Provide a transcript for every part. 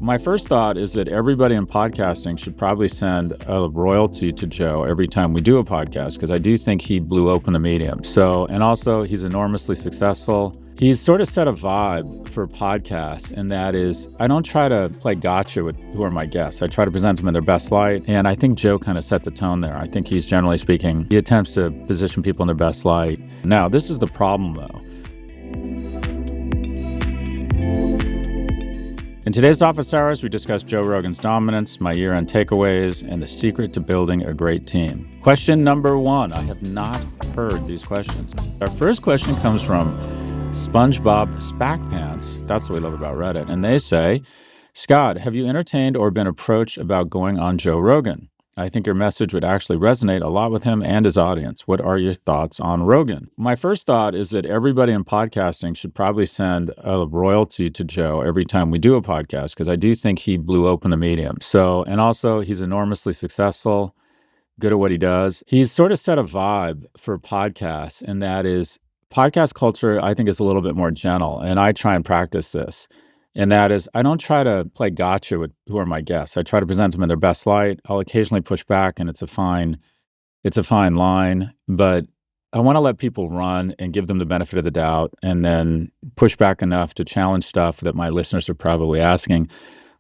My first thought is that everybody in podcasting should probably send a royalty to Joe every time we do a podcast, because I do think he blew open the medium. And also he's enormously successful. He's sort of set a vibe for podcasts, and that is, I don't try to play gotcha with who are my guests. I try to present them in their best light, and I think Joe kind of set the tone there. I think he's, generally speaking, he attempts to position people in their best light. Now, this is the problem, though. In today's office hours, we discuss Joe Rogan's dominance, my year-end takeaways, and the secret to building a great team. Question number 1. I have not heard these questions. Our first question comes from SpongeBob Spackpants. That's what we love about Reddit. And they say, Scott, have you entertained or been approached about going on Joe Rogan? I think your message would actually resonate a lot with him and his audience. What are your thoughts on Rogan? My first thought is that everybody in podcasting should probably send a royalty to Joe every time we do a podcast, because I do think he blew open the medium. And also he's enormously successful, good at what he does. He's sort of set a vibe for podcasts, and that is podcast culture, I think, is a little bit more gentle, and I try and practice this. And that is, I don't try to play gotcha with who are my guests. I try to present them in their best light. I'll occasionally push back, and it's a fine line, but I want to let people run and give them the benefit of the doubt, and then push back enough to challenge stuff that my listeners are probably asking.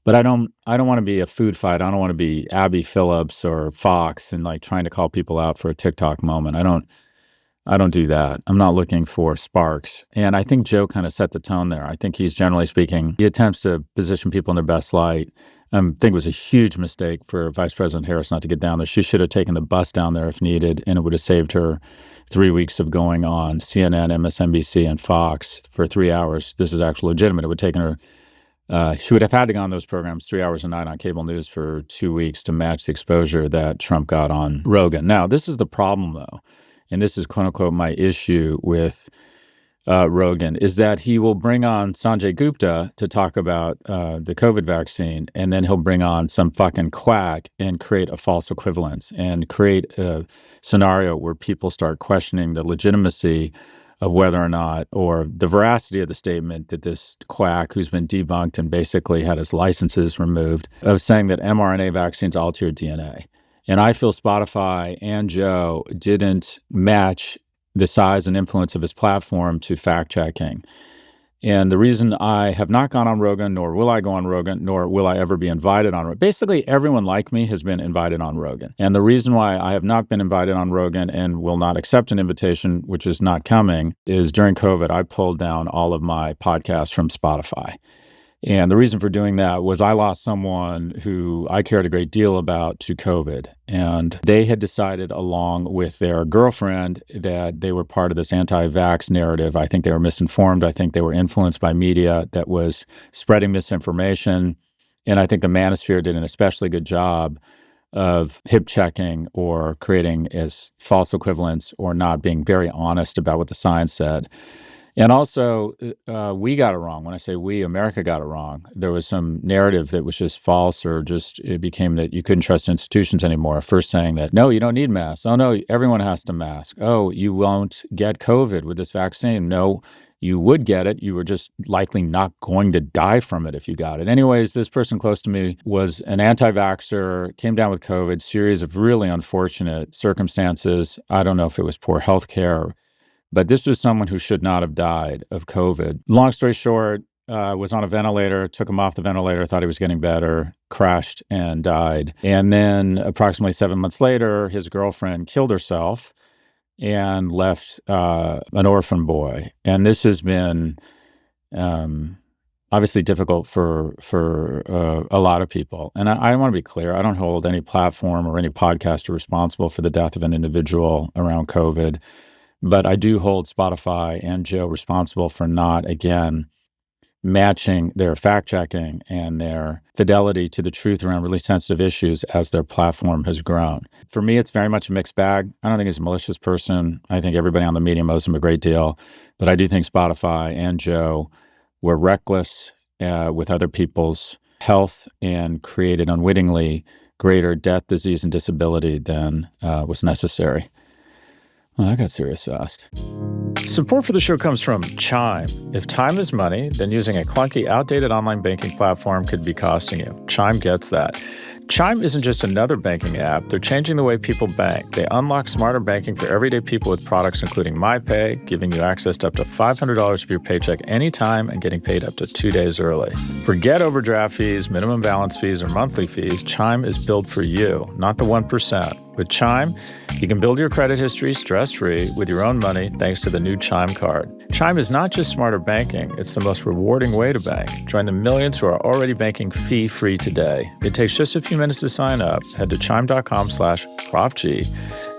But I don't want to be a food fight. I don't want to be Abby Phillips or Fox and like trying to call people out for a TikTok moment. I don't do that. I'm not looking for sparks. And I think Joe kind of set the tone there. I think he's, generally speaking, he attempts to position people in their best light. I think it was a huge mistake for Vice President Harris not to get down there. She should have taken the bus down there if needed, and it would have saved her 3 weeks of going on CNN, MSNBC, and Fox for 3 hours. This is actually legitimate. It would have taken her, she would have had to go on those programs 3 hours a night on cable news for 2 weeks to match the exposure that Trump got on Rogan. Now, this is the problem, though. And this is, quote unquote, my issue with Rogan, is that he will bring on Sanjay Gupta to talk about the COVID vaccine, and then he'll bring on some fucking quack and create a false equivalence and create a scenario where people start questioning the legitimacy of whether or not, or the veracity of the statement that this quack, who's been debunked and basically had his licenses removed, of saying that mRNA vaccines alter your DNA. And I feel Spotify and Joe didn't match the size and influence of his platform to fact-checking. And the reason I have not gone on Rogan, nor will I go on Rogan, nor will I ever be invited on Rogan. Basically, everyone like me has been invited on Rogan. And the reason why I have not been invited on Rogan and will not accept an invitation, which is not coming, is during COVID, I pulled down all of my podcasts from Spotify. And the reason for doing that was I lost someone who I cared a great deal about to COVID. And they had decided, along with their girlfriend, that they were part of this anti-vax narrative. I think they were misinformed. I think they were influenced by media that was spreading misinformation. And I think the manosphere did an especially good job of hip checking or creating as false equivalents or not being very honest about what the science said. And also, we got it wrong. When I say we, America got it wrong. There was some narrative that was just false, or just it became that you couldn't trust institutions anymore. First saying that, no, you don't need masks. Oh, no, everyone has to mask. Oh, you won't get COVID with this vaccine. No, you would get it. You were just likely not going to die from it if you got it. Anyways, this person close to me was an anti-vaxxer, came down with COVID, series of really unfortunate circumstances. I don't know if it was poor health care, but this was someone who should not have died of COVID. Long story short, was on a ventilator, took him off the ventilator, thought he was getting better, crashed and died. And then approximately 7 months later, his girlfriend killed herself and left an orphan boy. And this has been obviously difficult for a lot of people. And I want to be clear, I don't hold any platform or any podcaster responsible for the death of an individual around COVID. But I do hold Spotify and Joe responsible for not, again, matching their fact-checking and their fidelity to the truth around really sensitive issues as their platform has grown. For me, it's very much a mixed bag. I don't think he's a malicious person. I think everybody on the medium owes him a great deal. But I do think Spotify and Joe were reckless with other people's health and created unwittingly greater death, disease, and disability than was necessary. Well, that got serious fast. Support for the show comes from Chime. If time is money, then using a clunky, outdated online banking platform could be costing you. Chime gets that. Chime isn't just another banking app. They're changing the way people bank. They unlock smarter banking for everyday people with products including MyPay, giving you access to up to $500 of your paycheck anytime and getting paid up to 2 days early. Forget overdraft fees, minimum balance fees, or monthly fees. Chime is built for you, not the 1%. With Chime, you can build your credit history stress-free with your own money thanks to the new Chime card. Chime is not just smarter banking, it's the most rewarding way to bank. Join the millions who are already banking fee-free today. It takes just a few minutes to sign up. Head to chime.com/Prof G.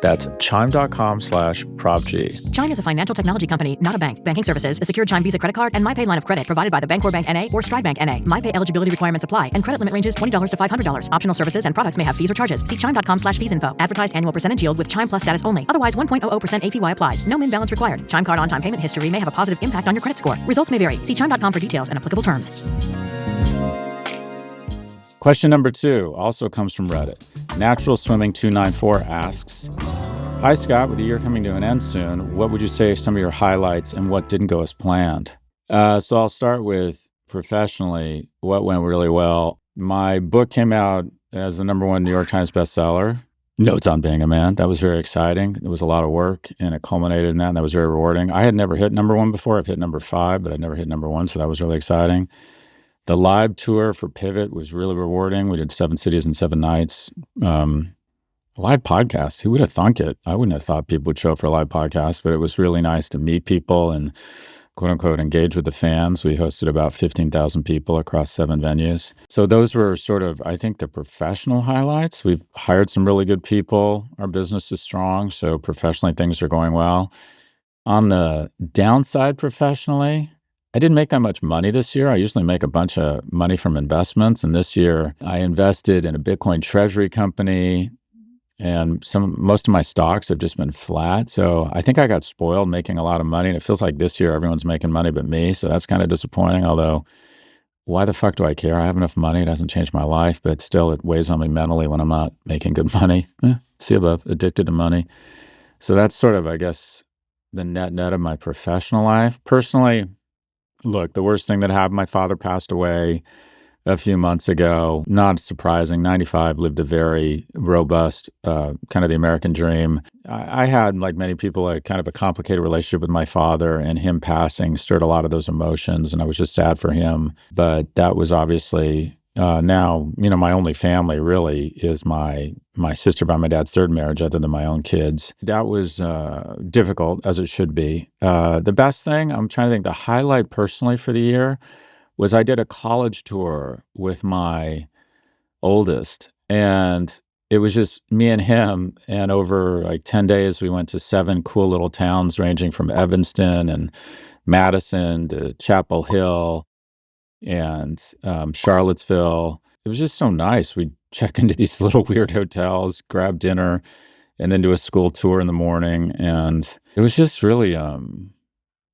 That's chime.com/Prof G. Chime is a financial technology company, not a bank. Banking services, a secured Chime Visa credit card, and MyPay line of credit provided by the Bancorp Bank N.A. or Stride Bank N.A. MyPay eligibility requirements apply, and credit limit ranges $20 to $500. Optional services and products may have fees or charges. See chime.com/fees info. Advertised annual percentage yield with Chime Plus status only. Otherwise, 1.00% APY applies. No min balance required. Chime card on-time payment history may have a positive impact on your credit score. Results may vary. See chime.com for details and applicable terms. Question number 2 also comes from Reddit. Natural Swimming 294 asks, "Hi Scott, with the year coming to an end soon, what would you say are some of your highlights and what didn't go as planned?" So I'll start with professionally, what went really well. My book came out as the #1 New York Times bestseller. Notes on Being a Man. That was very exciting. It was a lot of work, and it culminated in that, and that was very rewarding. I had never hit #1 before. I've hit #5, but I'd never hit #1, so that was really exciting. The live tour for Pivot was really rewarding. We did 7 cities and 7 nights. Live podcast, who would have thunk it? I wouldn't have thought people would show up for a live podcast, but it was really nice to meet people and quote-unquote engage with the fans. We hosted about 15,000 people across 7 venues. So those were sort of, I think, the professional highlights. We've hired some really good people. Our business is strong, so professionally things are going well. On the downside professionally, I didn't make that much money this year. I usually make a bunch of money from investments, and this year I invested in a Bitcoin treasury company, and most of my stocks have just been flat. So I think I got spoiled making a lot of money, and it feels like this year everyone's making money but me. So that's kind of disappointing, although why the fuck do I care? I have enough money. It hasn't changed my life, but still it weighs on me mentally when I'm not making good money. See above, addicted to money. So that's sort of, I guess, the net of my professional life. Personally, look, the worst thing that happened, my father passed away a few months ago. Not surprising. 95, lived a very robust, kind of the American dream. I had, like many people, a kind of a complicated relationship with my father, and him passing stirred a lot of those emotions, and I was just sad for him. But that was obviously, now, my only family really is my sister by my dad's 3rd marriage, other than my own kids. That was difficult, as it should be. The best thing, I'm trying to think, the highlight personally for the year was I did a college tour with my oldest, and it was just me and him, and over like 10 days, we went to 7 cool little towns ranging from Evanston and Madison to Chapel Hill and Charlottesville. It was just so nice. We'd check into these little weird hotels, grab dinner, and then do a school tour in the morning, and it was just really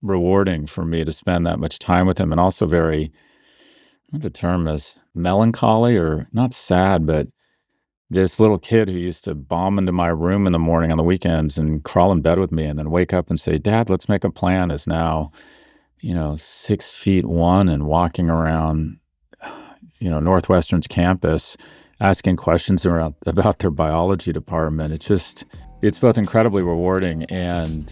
rewarding for me to spend that much time with him, and also very, what the term is, melancholy, or not sad, but this little kid who used to bomb into my room in the morning on the weekends and crawl in bed with me and then wake up and say, "Dad, let's make a plan," is now, 6'1" and walking around, Northwestern's campus asking questions about their biology department. It's both incredibly rewarding and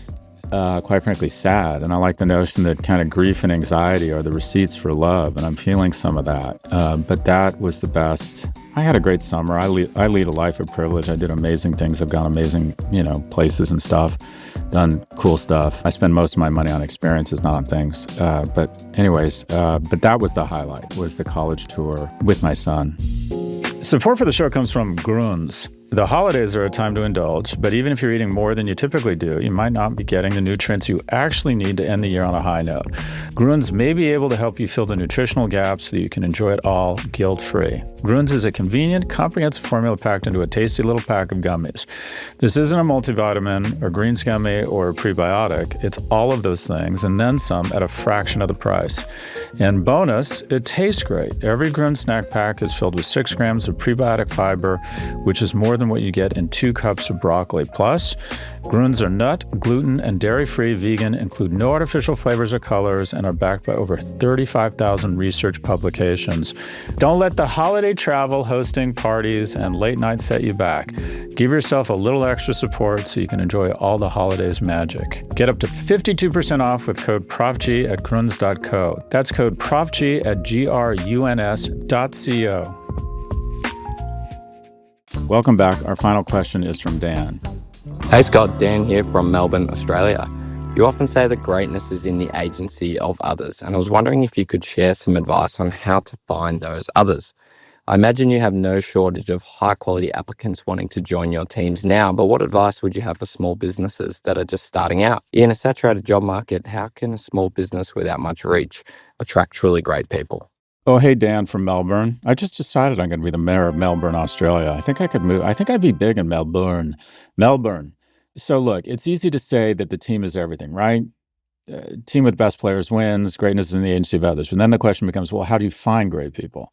quite frankly sad. And I like the notion that kind of grief and anxiety are the receipts for love, and I'm feeling some of that. But that was the best. I had a great summer. I lead a life of privilege. I did amazing things. I've gone amazing, places and stuff, done cool stuff. I spend most of my money on experiences, not on things. But that was the highlight, was the college tour with my son. Support for the show comes from Grunz. The holidays are a time to indulge, but even if you're eating more than you typically do, you might not be getting the nutrients you actually need to end the year on a high note. Grunz may be able to help you fill the nutritional gap so that you can enjoy it all guilt-free. Grunz is a convenient, comprehensive formula packed into a tasty little pack of gummies. This isn't a multivitamin, or greens gummy, or a prebiotic. It's all of those things and then some at a fraction of the price. And bonus, it tastes great. Every Grunz snack pack is filled with 6 grams of prebiotic fiber, which is more than than what you get in 2 cups of broccoli. Plus, Grunes are nut, gluten, and dairy-free, vegan, include no artificial flavors or colors, and are backed by over 35,000 research publications. Don't let the holiday travel, hosting, parties, and late nights set you back. Give yourself a little extra support so you can enjoy all the holidays magic. Get up to 52% off with code Prof G at gruns.co. That's code Prof G at gruns.co. Welcome back. Our final question is from Dan. Hey Scott, Dan here from Melbourne, Australia. You often say that greatness is in the agency of others, and I was wondering if you could share some advice on how to find those others. I imagine you have no shortage of high-quality applicants wanting to join your teams now, but what advice would you have for small businesses that are just starting out? In a saturated job market, how can a small business without much reach attract truly great people? Oh, hey, Dan from Melbourne. I just decided I'm going to be the mayor of Melbourne, Australia. I think I could move. I think I'd be big in Melbourne. So look, it's easy to say that the team is everything, right? Team with best players wins. Greatness is in the agency of others. But then the question becomes, well, how do you find great people?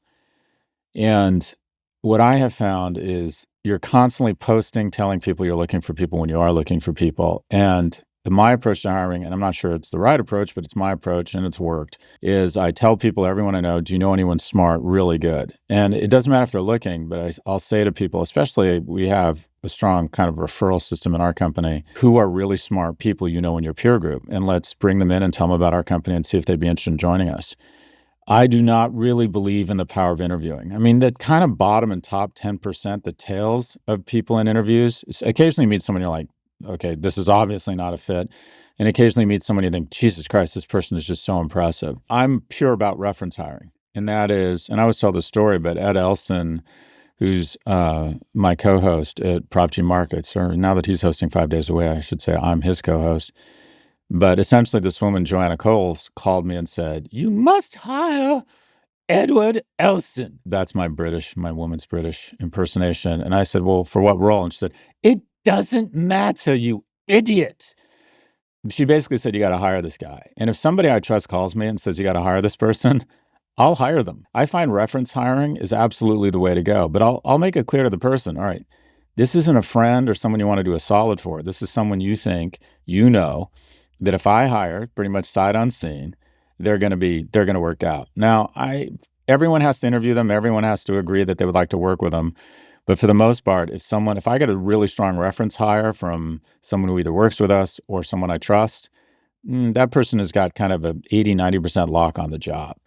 And what I have found is you're constantly posting, telling people you're looking for people when you are looking for people. And my approach to hiring, and I'm not sure it's the right approach, but it's my approach and it's worked, is I tell people, everyone I know, do you know anyone smart, really good? And it doesn't matter if they're looking, but I'll say to people, especially we have a strong kind of referral system in our company, who are really smart people you know in your peer group. And let's bring them in and tell them about our company and see if they'd be interested in joining us. I do not really believe in the power of interviewing. I mean, that kind of bottom and top 10%, the tails of people in interviews, occasionally meet someone you're like, okay, this is obviously not a fit. And occasionally meet someone you think, Jesus Christ, this person is just so impressive. I'm pure about reference hiring. And that is, and I always tell the story, but Ed Elson, who's my co-host at Prof G Markets, or now that he's hosting 5 days away, I should say I'm his co-host. But essentially this woman, Joanna Coles, called me and said, you must hire Edward Elson. That's my woman's British impersonation. And I said, well, for what role? And she said, it doesn't matter, you idiot. She basically said, you got to hire this guy. And if somebody I trust calls me and says, you got to hire this person, I'll hire them. I find reference hiring is absolutely the way to go. But I'll make it clear to the person, all right, this isn't a friend or someone you want to do a solid for. This is someone you think, you know, that if I hire, pretty much sight unseen, they're going to work out. Now, everyone has to interview them. Everyone has to agree that they would like to work with them. But for the most part, if I get a really strong reference hire from someone who either works with us or someone I trust, that person has got kind of an 80, 90% lock on the job,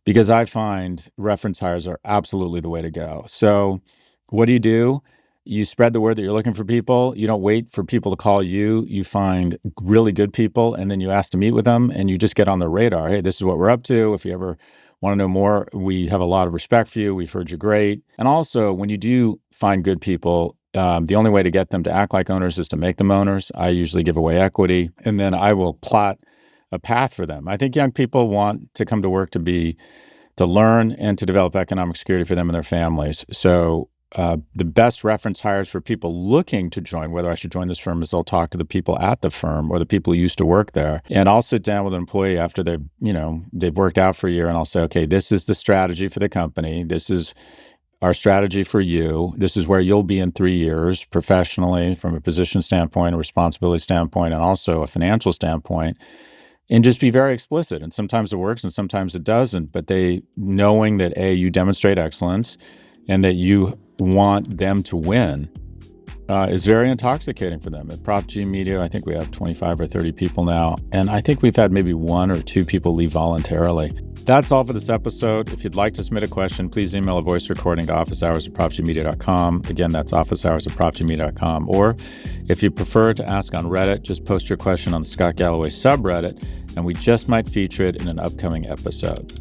because I find reference hires are absolutely the way to go. So what do? You spread the word that you're looking for people. You don't wait for people to call you. You find really good people, and then you ask to meet with them, and you just get on their radar. Hey, this is what we're up to. If you ever want to know more, we have a lot of respect for you. We've heard you're great. And also, when you do find good people, the only way to get them to act like owners is to make them owners. I usually give away equity, and then I will plot a path for them. I think young people want to come to work to learn and to develop economic security for them and their families. So the best reference hires for people looking to join, whether I should join this firm, is I'll talk to the people at the firm or the people who used to work there. And I'll sit down with an employee after they've worked out for a year, and I'll say, okay, this is the strategy for the company. This is our strategy for you. This is where you'll be in 3 years professionally, from a position standpoint, a responsibility standpoint, and also a financial standpoint. And just be very explicit. And sometimes it works and sometimes it doesn't. But knowing that, A, you demonstrate excellence and that you want them to win is very intoxicating for them. At Prof G Media, I think we have 25 or 30 people now. And I think we've had maybe 1 or 2 people leave voluntarily. That's all for this episode. If you'd like to submit a question, please email a voice recording to officehours@profgmedia.com. Again, that's officehours@profgmedia.com. Or if you prefer to ask on Reddit, just post your question on the Scott Galloway subreddit, and we just might feature it in an upcoming episode.